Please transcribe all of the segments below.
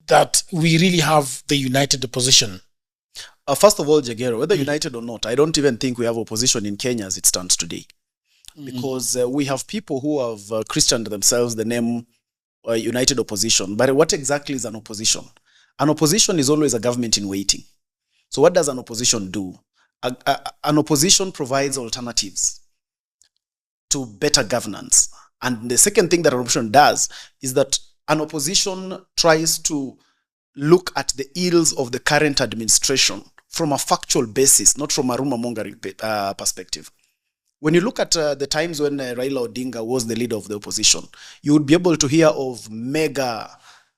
that we really have the united opposition? First of all, Jagero, whether united or not, I don't even think we have opposition in Kenya as it stands today. Because we have people who have christened themselves the name United Opposition. But what exactly is an opposition? An opposition is always a government in waiting. So what does an opposition do? An opposition provides alternatives to better governance. And the second thing that an opposition does is that an opposition tries to look at the ills of the current administration from a factual basis, not from a rumor-mongering perspective. When you look at the times when Raila Odinga was the leader of the opposition, you would be able to hear of mega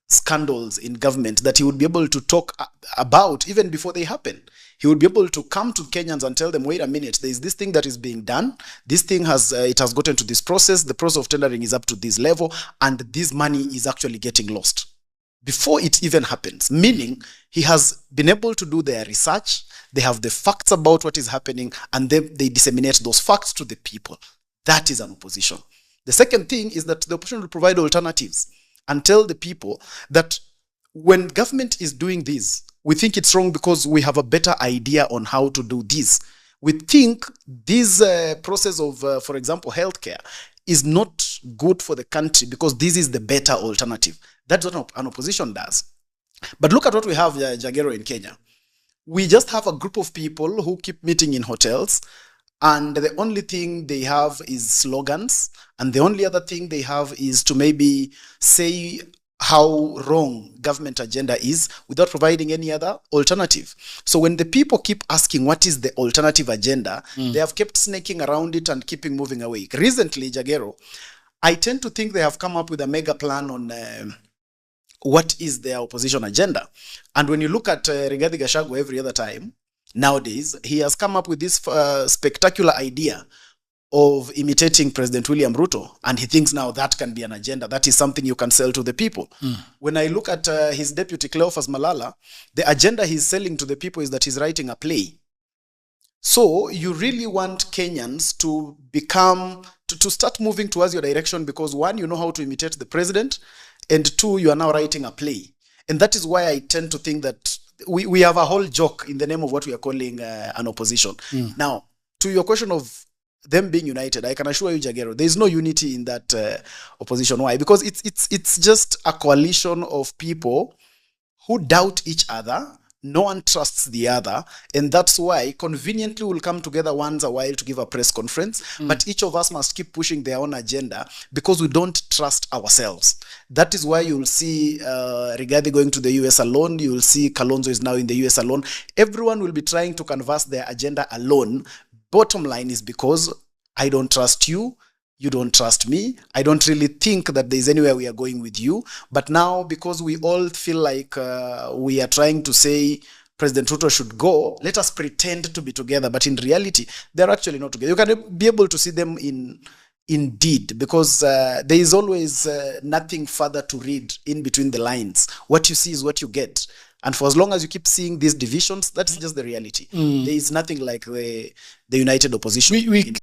scandals in government that he would be able to talk about even before they happen. He would be able to come to Kenyans and tell them, wait a minute, there is this thing that is being done. This thing has gotten to this process. The process of tendering is up to this level, and this money is actually getting lost before it even happens. Meaning, he has been able to do their research. They have the facts about what is happening, and then they disseminate those facts to the people. That is an opposition. The second thing is that the opposition will provide alternatives and tell the people that when government is doing this, we think it's wrong because we have a better idea on how to do this. We think this process of, for example, healthcare is not good for the country because this is the better alternative. That's what an opposition does. But look at what we have, Jagero, in Kenya. We just have a group of people who keep meeting in hotels, and the only thing they have is slogans, and the only other thing they have is to maybe say how wrong government agenda is without providing any other alternative. So when the people keep asking what is the alternative agenda, they have kept snaking around it and keeping moving away. Recently, Jagero, I tend to think they have come up with a mega plan on what is their opposition agenda. And when you look at Rigathi Gachagua every other time, nowadays, he has come up with this spectacular idea of imitating President William Ruto, and he thinks now that can be an agenda. That is something you can sell to the people. When I look at his deputy Cleophas Malala, the agenda he's selling to the people is that he's writing a play. So you really want Kenyans to become, to start moving towards your direction because one, you know how to imitate the president, and two, you are now writing a play. And that is why I tend to think that we have a whole joke in the name of what we are calling an opposition. Now, to your question of them being united, I can assure you, Jagero, there is no unity in that opposition. Why? Because it's just a coalition of people who doubt each other. No one trusts the other, and that's why conveniently we'll come together once a while to give a press conference, but each of us must keep pushing their own agenda because we don't trust ourselves. That is why you'll see Rigathi going to the US alone. You'll see Kalonzo is now in the US alone. Everyone will be trying to canvass their agenda alone. Bottom line is because I don't trust you, you don't trust me. I don't really think that there's anywhere we are going with you. But now, because we all feel like we are trying to say President Ruto should go, let us pretend to be together. But in reality, they're actually not together. You can be able to see them in deed because there is always nothing further to read in between the lines. What you see is what you get. And for as long as you keep seeing these divisions, that's just the reality. There is nothing like the united opposition.